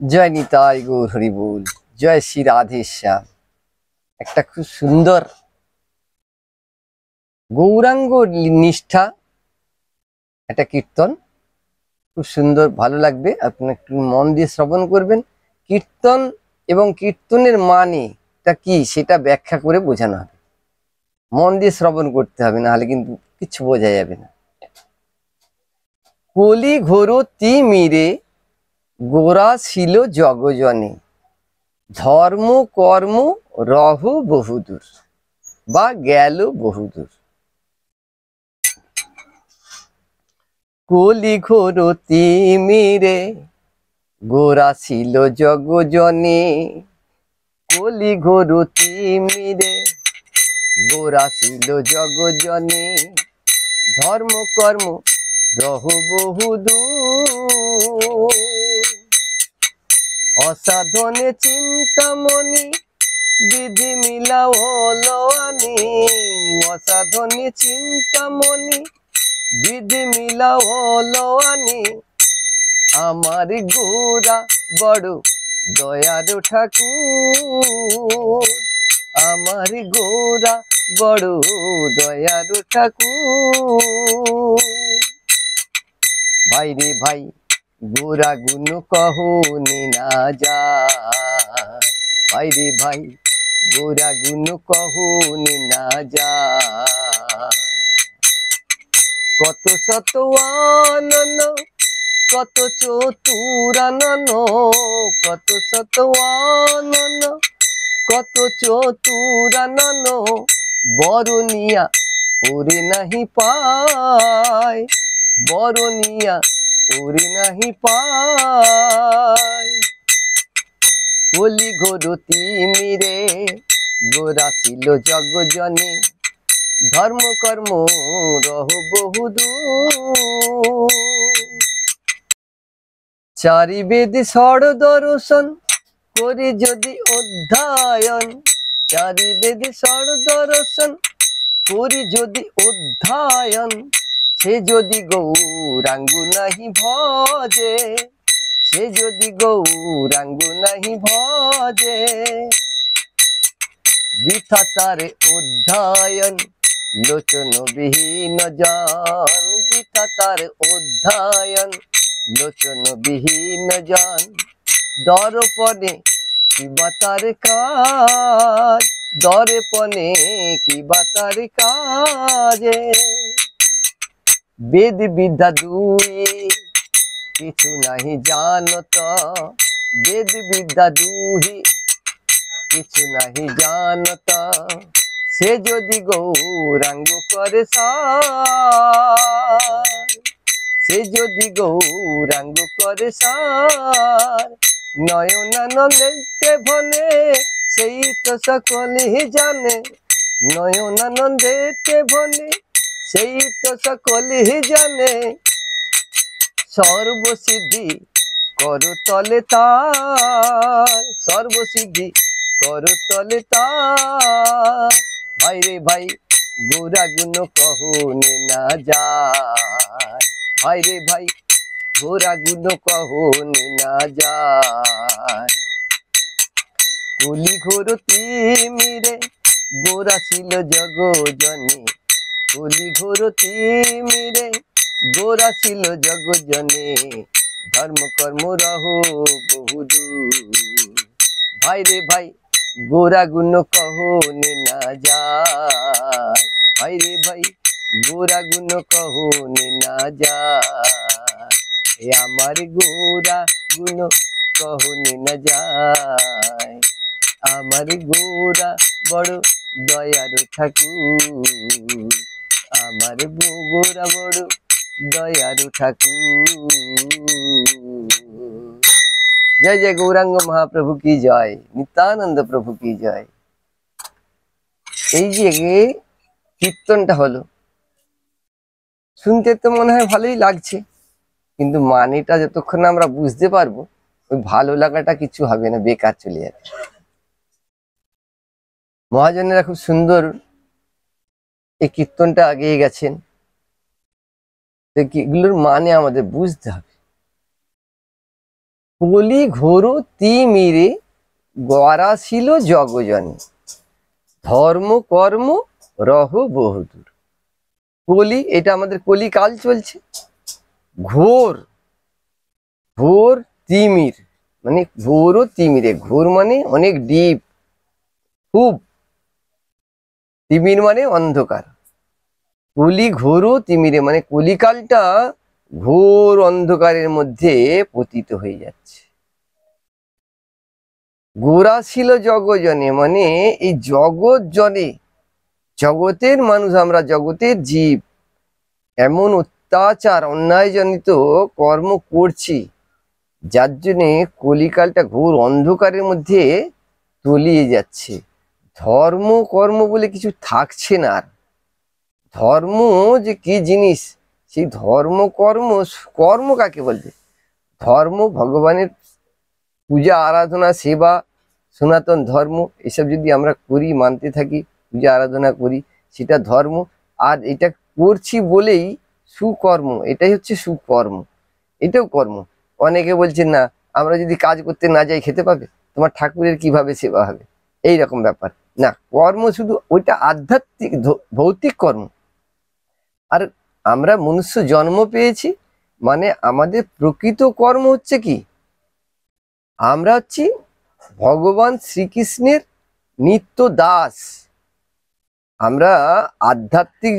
জয় নিতাই গৌর হরি বল। জয় শ্রী রাধে শ্যাম। একটা খুব সুন্দর গৌরাঙ্গ নিষ্ঠা একটা কীর্তন, খুব সুন্দর, ভালো লাগবে। আপনি একটু মন দিয়ে শ্রবণ করবেন। কীর্তন এবং কীর্তনের মানেটা কি সেটা ব্যাখ্যা করে বোঝানো হবে। মন দিয়ে শ্রবণ করতে হবে, না হলে কিন্তু কিছু বোঝা যাবে না। কলি ঘোর তিমিরে গোরা ছিল জগজনে, ধর্ম কর্ম রহু বহুদূর বা গেল বহুদূর। কলি ঘোর তিমিরে গোরা ছিল জগজনে, কলি ঘোর তিমিরে গোরা ছিল জগজনে, ধর্ম কর্ম রহু বহুদূর। অসাধনে চিন্তামণি বিধি মিলা হলো আনি, অসাধনে চিন্তামণি বিধি মিলা হলো আনি। আমার গোরা বড় দয়ার ঠাকুর, আমার গোরা বড় দয়ার ঠাকুর। ভাই রে ভাই গোরা গুণ কহনি না যায়, ভাই রে ভাই গোরা গুণ কহনি না যায়। কত শত আনন কত চতুরানন, কত শত আনন কত চতুরানন, বরনিয়া ওরে নাহি পায়, বরনিয়া ওরে নাহি পায়। কলি ঘোর তিমিরে গোরা ছিল জগজনে, ধর্ম কর্ম রহু বহুদূর। চারি বেদ ষড় দর্শন করি যদি অধ্যায়ন, চারি বেদ ষড় দর্শন করি যদি অধ্যায়ন, সে যদি গৌরাঙ্গ নাহি ভজে, সে যদি গৌরাঙ্গ নাহি ভজে। বৃথা তার অধ্যায়ন লোচন বিহীন জন, বৃথা তার অধ্যায়ন লোচন বিহীন জন। দর্পণে কিবা তার কাজ, দর্পণে কিবা তার কাজে। বেদ বিদ্যা দুই কিছু নাহি জানত, বেদ বিদ্যা দুই কিছু নাহি জানত, সে যদি গৌরাঙ্গ করে সার, সে যদি গৌরাঙ্গ করে সার। নয়নানন্দে ভনে সেই তো সকলেই জানে, নয়নানন্দে ভনে সেই তো সকলেই জানে। সর্বসিদ্ধি করু তলে তার, সর্বসিদ্ধি করু তলে তার। ভাই রে ভাই গোরা গুণ কহনে না যায়, ভাই রে ভাই গোরা গুণ কহনে না যায়। কলি ঘোর তিমিরে গোরা ছিল জগজনে, কলি ঘোর তিমিরে গোরা ছিল জগজনে, ধর্ম কর্ম রহু বহুদূর। ভাই রে ভাই গোরা গুণ কহনে না যায়, ভাই রে ভাই গোরা গুণ কহনে না যায়। এ আমার গোরা গুণ কহনে না যায়, আমার গোরা বড় দয়ার ঠাকুর, আমার গোরা বড় দয়ার ঠাকুর। জয় জয় গৌরাঙ্গ মহাপ্রভু কি জয়, নিত্যানন্দ প্রভু কি জয়। এই যে কীর্তনটা হলো, শুনতে তো মনে হয় ভালোই লাগছে, কিন্তু মানেটা যতক্ষণ আমরা বুঝতে পারবো ওই ভালো লাগাটা কিছু হবে না, বেকার চলে যাবে। মহাজনেরা খুব সুন্দর এই কীর্তনটা এগিয়ে গেছেন, এগুলোর মানে আমাদের বুঝতে হবে। কলি ঘোর তিমিরে গড়াছিল জগজনে, ধর্ম কর্ম রহ বহুদূর। কলি, এটা আমাদের কলিকাল চলছে। ঘোর, ঘোর তিমির মানে ঘোর ও তিমিরে, ঘোর মানে অনেক ডিপ, খুব, তিমির মানে অন্ধকার। কলি ঘোর তিমিরে মানে কলিকালটা ঘোর অন্ধকারের মধ্যে পতিত হয়ে যাচ্ছে। গোরা ছিল জগজনে মানে এই জগৎ জনে, জগতের মানুষ আমরা, জগতের জীব এমন অত্যাচার অন্যায়জনিত কর্ম করছি, যার জন্যে কলিকালটা ঘোর অন্ধকারের মধ্যে তলিয়ে যাচ্ছে। ধর্ম কর্ম বলে কিছু থাকছে না আর। ধর্ম যে কি জিনিস, সেই ধর্ম কর্ম, কর্ম কাকে বলবে? ধর্ম ভগবানের পূজা আরাধনা সেবা, সনাতন ধর্ম, এসব যদি আমরা করি, মানতে থাকি, পূজা আরাধনা করি, সেটা ধর্ম। আর এটা করছি বলেই সুকর্ম, এটাই হচ্ছে সুকর্ম, এটাও কর্ম। অনেকে বলছেন না, আমরা যদি কাজ করতে না যাই খেতে পাবে, তোমার ঠাকুরের কিভাবে সেবা হবে, এই রকম ব্যাপার না। কর্ম শুধু ওইটা আধ্যাত্মিক ভৌতিক কর্ম। আর আমরা মনুষ্য জন্ম পেয়েছি মানে আমাদের প্রকৃত কর্ম হচ্ছে কি, আমরা হচ্ছি ভগবান শ্রীকৃষ্ণের নিত্য দাস। আমরা আধ্যাত্মিক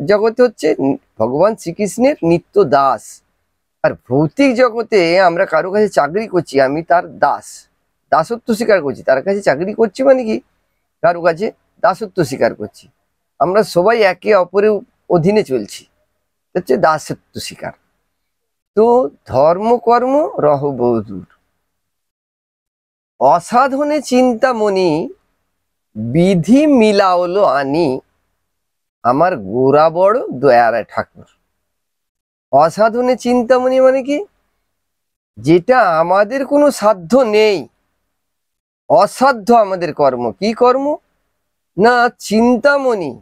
জগতে হচ্ছে ভগবান শ্রীকৃষ্ণের নিত্য দাস। আর ভৌতিক জগতে আমরা কারো কাছে চাকরি করছি, আমি তার দাস, দাসত্ব স্বীকার করছি। তার কাছে চাকরি করছি মানে কি, কারো কাছে দাসত্ব স্বীকার করছি। আমরা সবাই একে অপরের অধীনে চলছি, হচ্ছে দাসত্ব স্বীকার। তো ধর্মকর্ম রহ বহুদূর, অসাধনে চিন্তামণি বিধি মিলাওলো আনি, আমার গোরা বড় দয়ার ঠাকুর। অসাধনে চিন্তামণি মানে কি, যেটা আমাদের কোনো সাধ্য নেই, অসাধ্য আমাদের কর্ম। কি কর্ম না, চিন্তামণি।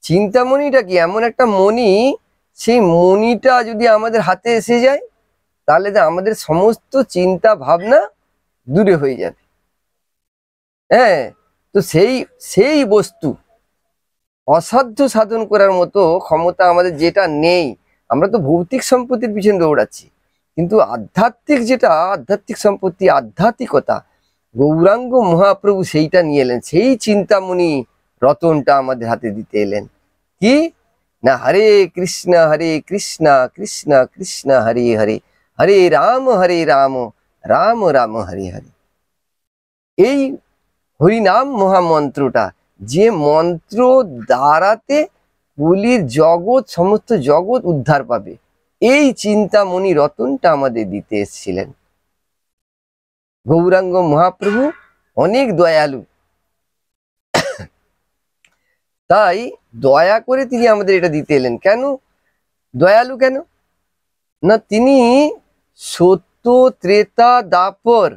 চিন্তামণিটা কি, এমন একটা মণি, সেই মণিটা যদি আমাদের হাতে এসে যায়, তাহলে আমাদের সমস্ত চিন্তা ভাবনা দূরে হয়ে যাবে। হ্যাঁ, তো সেই সেই বস্তু, অসাধ্য সাধন করার মতো ক্ষমতা আমাদের যেটা নেই। আমরা তো ভৌতিক সম্পত্তির পিছনে দৌড়াচ্ছি, কিন্তু আধ্যাত্মিক যেটা, আধ্যাত্মিক সম্পত্তি, আধ্যাত্মিকতা, গৌরাঙ্গ মহাপ্রভু সেইটা নিয়ে এলেন। সেই চিন্তামণি রতনটা আমাদের হাতে দিতে এলেন। কি না, হরে কৃষ্ণ কৃষ্ণ কৃষ্ণ হরে হরে, হরে রাম রাম রাম হরে হরে। এই হরিনাম মহামন্ত্রটা, যে মন্ত্র দ্বারাতে কলির জগৎ, সমস্ত জগৎ উদ্ধার পাবে, এই চিন্তামণি রতনটা আমাদের দিতে এসেছিলেন। গৌরাঙ্গ মহাপ্রভু অনেক দয়ালু, তাই দয়া করে তিনি আমাদের এটা দিতে এলেন। কেন দয়ালু, কেন না, তিনি সত্য, ত্রেতা, দাপর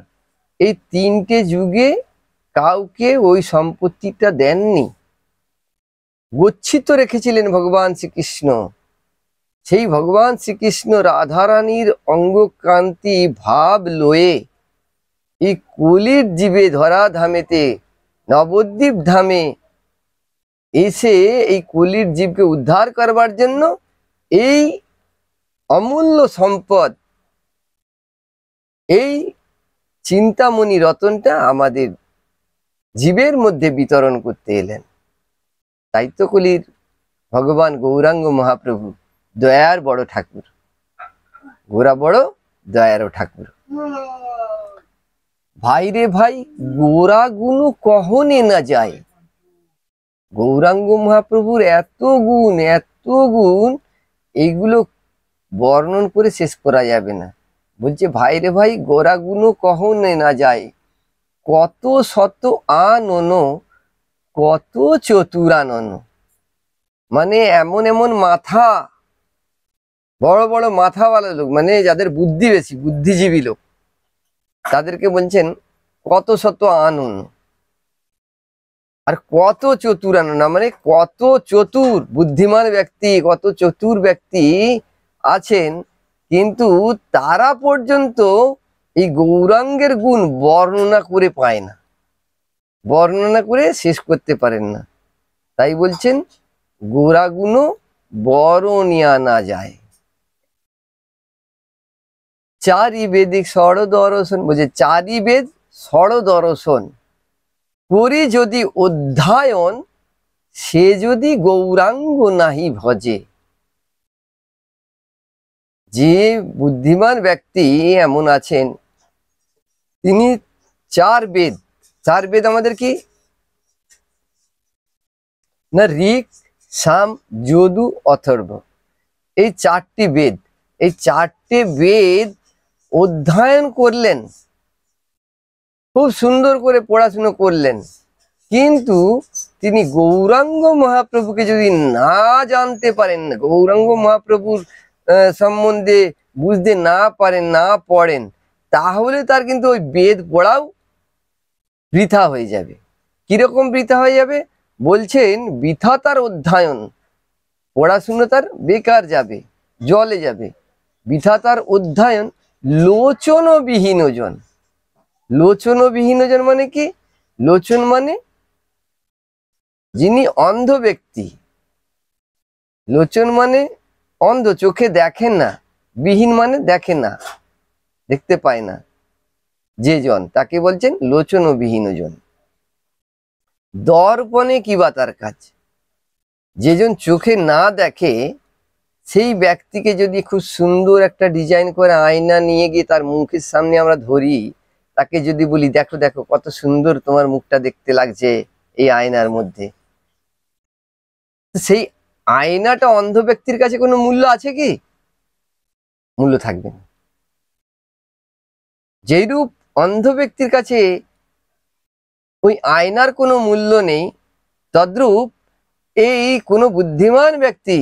এই তিনটে যুগে কাউকে ওই সম্পত্তিটা দেননি, গচ্ছিত রেখেছিলেন ভগবান শ্রীকৃষ্ণ। সেই ভগবান শ্রীকৃষ্ণ রাধারানীর অঙ্গকান্তি ভাব লয়ে এই কলির জীবে ধরা ধামেতে, নবদ্বীপ ধামে এসে এই কলির জীবকে উদ্ধার করবার জন্য এই অমূল্য সম্পদ, এই চিন্তামণি রতনটা আমাদের জীবের মধ্যে বিতরণ করতে এলেন। তাই তো কলির ভগবান গৌরাঙ্গ মহাপ্রভু দয়ার বড় ঠাকুর, গোরা বড় দয়ারও ঠাকুর। ভাই রে ভাই, গোরা গুণ কহনে না যায়। গৌরাঙ্গ মহাপ্রভুর এত গুণ, এইগুলো বর্ণন করে শেষ করা যাবে না। বলছে ভাই রে ভাই, গোরা গুণ কহনে না যায়, কত শত আনন কত চতুরানন। মানে এমন এমন মাথা, বড় বড় মাথাওয়ালা লোক, মানে যাদের বুদ্ধি বেশি, বুদ্ধিজীবী লোক, তাদেরকে বলছেন কত শত আনন। আর কত চতুরানন মানে কত চতুর বুদ্ধিমান ব্যক্তি, কত চতুর ব্যক্তি আছেন, কিন্তু তারা পর্যন্ত এই গৌরাঙ্গের গুণ বর্ণনা করে পায় না, বর্ণনা করে শেষ করতে পারেন না। তাই বলছেন গৌরাগুণ বর্ণিয়া না যায়। চারি বেদিক ষড় দর্শন বলছে, চারি বেদ ষড় দর্শন করি যদি অধ্যায়ন, সে যদি গৌরাঙ্গ নাহি ভজে। যে বুদ্ধিমান ব্যক্তি এমন আছেন, তিনি চার বেদ, চার বেদ আমাদের কি না, ঋক, সাম, যদু, অথর্ব, এই চারটি বেদ, এই চারটে বেদ অধ্যয়ন করলেন, খুব সুন্দর করে পড়াশুনো করলেন, কিন্তু তিনি গৌরাঙ্গ মহাপ্রভুকে যদি না জানতে পারেন, গৌরাঙ্গ মহাপ্রভুর সম্বন্ধে বুঝতে না পারেন, না পড়েন, তাহলে তার কিন্তু ওই বেদ পড়াও বৃথা হয়ে যাবে। কিরকম বৃথা হয়ে যাবে বলছেন, বৃথা তার অধ্যয়ন, পড়াশুনো তার বেকার যাবে, জলে যাবে। বৃথা তার অধ্যয়ন, লোচন বিহীনজন। লোচন বিহীনজন মানে কি? লোচন মানে যিনি অন্ধ ব্যক্তি, লোচন মানে অন্ধ, চোখে দেখেন না, বিহীন মানে দেখে না, দেখতে পায় না যে জন, তাকে বলছেন লোচন বিহীনজন। দর্পণে কি বা তার কাজ? যেজন চোখে না দেখে, সেই ব্যক্তিকে যদি খুব সুন্দর একটা ডিজাইন করে আয়না নিয়ে গিয়ে তার মুখের সামনে আমরা ধরি, তাকে যদি বলি দেখো দেখো কত সুন্দর তোমার মুখটা দেখতে লাগছে এই আয়নার মধ্যে, সেই আয়নাটা অন্ধ ব্যক্তির কাছে কোনো মূল্য আছে কি? মূল্য থাকবে না। যেইরূপ অন্ধ ব্যক্তির কাছে ওই আয়নার কোনো মূল্য নেই, তদ্রূপ এই কোনো বুদ্ধিমান ব্যক্তি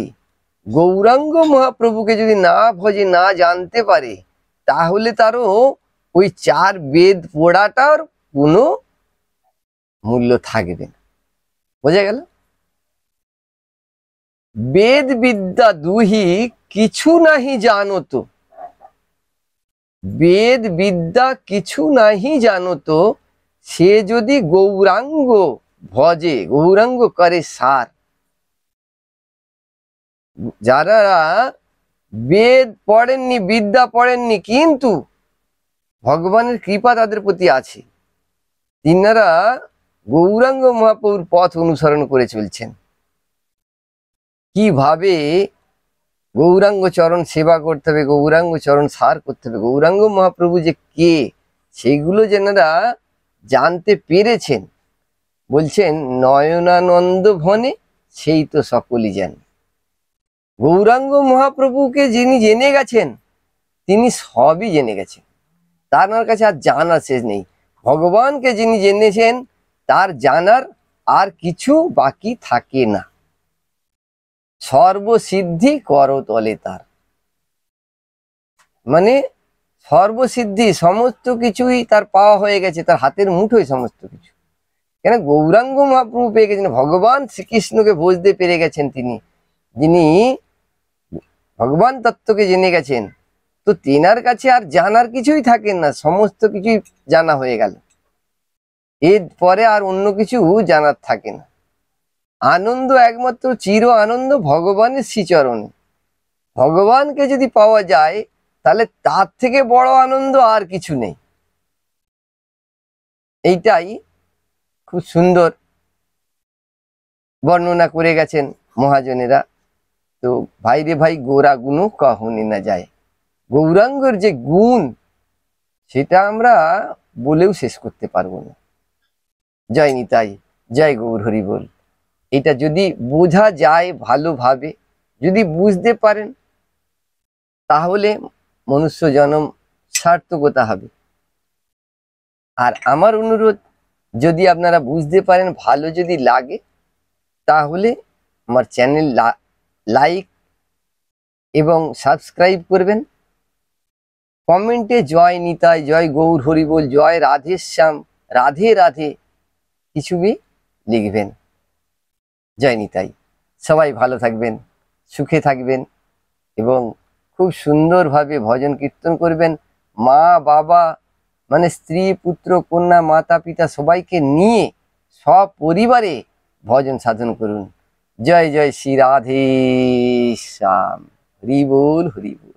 গৌরাঙ্গ মহাপ্রভুকে যদি না ভজে, না জানতে পারে, তাহলে তারও ওই চার বেদ পড়াটার কোনো মূল্য থাকবে না। বোঝা গেল? বেদ বিদ্যা দুহি কিছু নাহি জানত, বেদ বিদ্যা কিছু নাহি জানত, সে যদি গৌরাঙ্গ ভজে, গৌরাঙ্গ করে সার। যারা বেদ পড়েননি, বিদ্যা পড়েননি, কিন্তু ভগবানের কৃপা তাদের প্রতি আছে, তিনারা গৌরাঙ্গ মহাপ্রভুর পথ অনুসরণ করে চলছেন। কিভাবে গৌরাঙ্গ চরণ সেবা করতে হবে, গৌরাঙ্গ চরণ সার করতে হবে, গৌরাঙ্গ মহাপ্রভু যে কে, সেগুলো যেনারা জানতে পেরেছেন, বলছেন নয়নানন্দ ভনে সেই তো সকলই জানে। গৌরাঙ্গ মহাপ্রভুকে যিনি জেনে গেছেন, তিনি সবই জেনে গেছেন, তার কাছে আর জানার শেষ নেই। ভগবানকে যিনি জেনেছেন, তার জানার আর কিছু বাকি থাকে না। সর্বসিদ্ধি করতলে তার, মানে সর্বসিদ্ধি, সমস্ত কিছুই তার পাওয়া হয়ে গেছে, তার হাতের মুঠোয় সমস্ত কিছু। কেন? গৌরাঙ্গ মহাপ্রভু পেয়ে গেছেন, ভগবান শ্রীকৃষ্ণকে বুঝতে পেরে গেছেন, তিনি যিনি ভগবান তত্ত্বকে জেনে গেছেন, তো তেনার কাছে আর জানার কিছুই থাকেন না, সমস্ত কিছুই জানা হয়ে গেল, এর পরে আর অন্য কিছু জানার থাকে না। আনন্দ একমাত্র চির আনন্দ ভগবানের শ্রীচরণে। ভগবানকে যদি পাওয়া যায়, তাহলে তার থেকে বড় আনন্দ আর কিছু নেই। এইটাই খুব সুন্দর বর্ণনা করে গেছেন মহাজনেরা। তো ভাইরে ভাই, গোরা গুণ কখনই না যায়। গৌরাঙ্গের যে গুণ, সেটা আমরা বলেও শেষ করতে পারবো না। জয় নিতাই, জয় গৌর হরি বল। এটা যদি বোঝা যায় ভালোভাবে, যদি বুঝতে পারেন, তাহলে মনুষ্য জন্ম সার্থকতা হবে। আর আমার অনুরোধ, যদি আপনারা বুঝতে পারেন, ভালো যদি লাগে, তাহলে আমার চ্যানেল লাইক এবং সাবস্ক্রাইব করবেন। কমেন্টে জয় নিতাই, জয় গৌর হরি বল, জয় রাধেশ্যাম, রাধে রাধে কিছু বি লিখবেন। জয় নিতাই। সবাই ভালো থাকবেন, সুখে থাকবেন এবং খুব সুন্দরভাবে ভজন কীর্তন করবেন। মা বাবা মানে স্ত্রী, পুত্র, কন্যা, মাতা, পিতা সবাইকে নিয়ে সপরিবারে ভজন সাধন করুন। জয় জয় শ্রী রাধে শ্যাম। হরি বল হরি বল।